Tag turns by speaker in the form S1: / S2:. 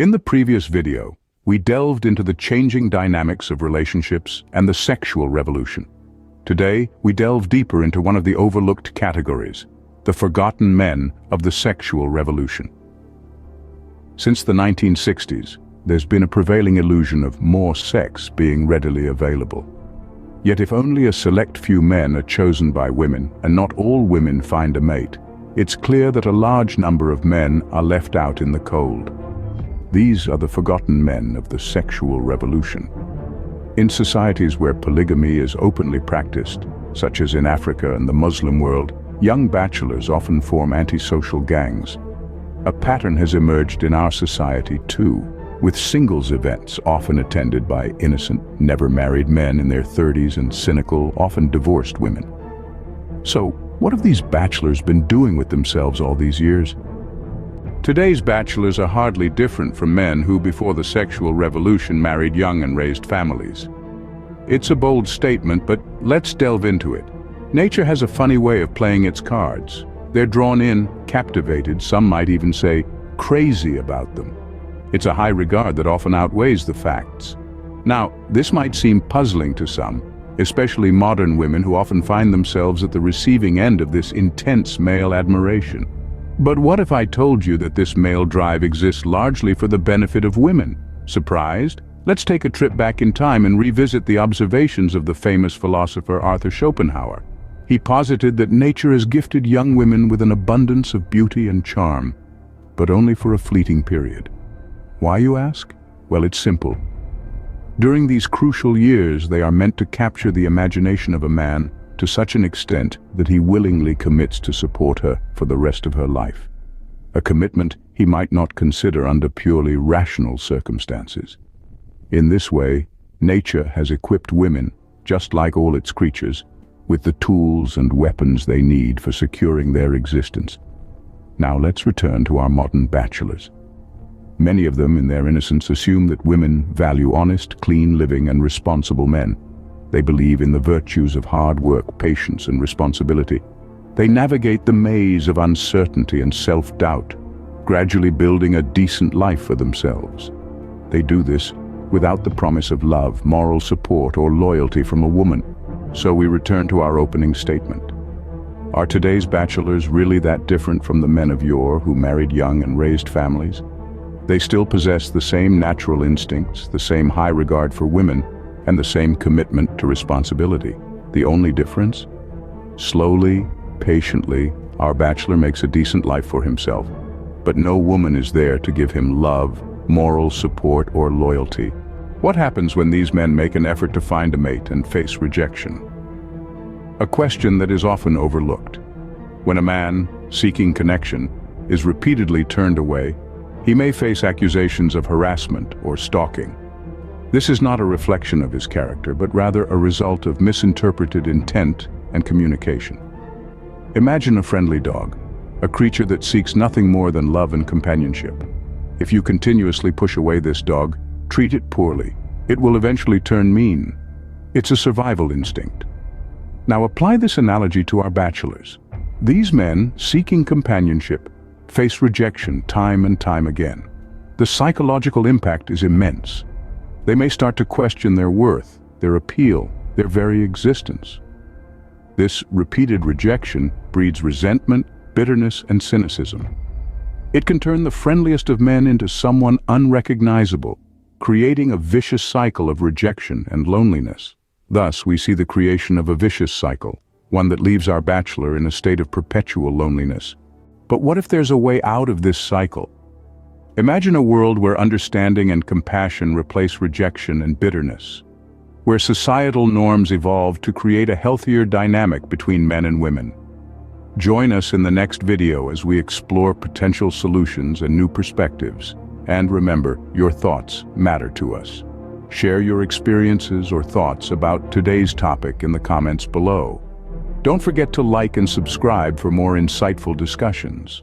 S1: In the previous video, we delved into the changing dynamics of relationships and the sexual revolution. Today, we delve deeper into one of the overlooked categories, the forgotten men of the sexual revolution. Since the 1960s, there's been a prevailing illusion of more sex being readily available. Yet if only a select few men are chosen by women and not all women find a mate, it's clear that a large number of men are left out in the cold. These are the forgotten men of the sexual revolution. In societies where polygamy is openly practiced, such as in Africa and the Muslim world, young bachelors often form antisocial gangs. A pattern has emerged in our society too, with singles events often attended by innocent, never-married men in their 30s and cynical, often divorced women. So, what have these bachelors been doing with themselves all these years? Today's bachelors are hardly different from men who, before the sexual revolution, married young and raised families. It's a bold statement, but let's delve into it. Nature has a funny way of playing its cards. They're drawn in, captivated, some might even say, crazy about them. It's a high regard that often outweighs the facts. Now, this might seem puzzling to some, especially modern women who often find themselves at the receiving end of this intense male admiration. But what if I told you that this male drive exists largely for the benefit of women? Surprised? Let's take a trip back in time and revisit the observations of the famous philosopher Arthur Schopenhauer. He posited that nature has gifted young women with an abundance of beauty and charm, but only for a fleeting period. Why, you ask? Well, it's simple. During these crucial years, they are meant to capture the imagination of a man to such an extent that he willingly commits to support her for the rest of her life. A commitment he might not consider under purely rational circumstances. In this way, nature has equipped women, just like all its creatures, with the tools and weapons they need for securing their existence. Now let's return to our modern bachelors. Many of them, in their innocence, assume that women value honest, clean living and responsible men. They believe in the virtues of hard work, patience, and responsibility. They navigate the maze of uncertainty and self-doubt, gradually building a decent life for themselves. They do this without the promise of love, moral support, or loyalty from a woman. So we return to our opening statement. Are today's bachelors really that different from the men of yore who married young and raised families? They still possess the same natural instincts, the same high regard for women, and the same commitment to responsibility. The only difference? Slowly, patiently, our bachelor makes a decent life for himself, but no woman is there to give him love, moral support, or loyalty. What happens when these men make an effort to find a mate and face rejection? A question that is often overlooked. When a man, seeking connection, is repeatedly turned away, he may face accusations of harassment or stalking. This is not a reflection of his character, but rather a result of misinterpreted intent and communication. Imagine a friendly dog, a creature that seeks nothing more than love and companionship. If you continuously push away this dog, treat it poorly, it will eventually turn mean. It's a survival instinct. Now apply this analogy to our bachelors. These men, seeking companionship, face rejection time and time again. The psychological impact is immense. They may start to question their worth, their appeal, their very existence. This repeated rejection breeds resentment, bitterness, and cynicism. It can turn the friendliest of men into someone unrecognizable, creating a vicious cycle of rejection and loneliness. Thus, we see the creation of a vicious cycle, one that leaves our bachelor in a state of perpetual loneliness. But what if there's a way out of this cycle? Imagine a world where understanding and compassion replace rejection and bitterness, where societal norms evolve to create a healthier dynamic between men and women. Join us in the next video as we explore potential solutions and new perspectives. And remember, your thoughts matter to us. Share your experiences or thoughts about today's topic in the comments below. Don't forget to like and subscribe for more insightful discussions.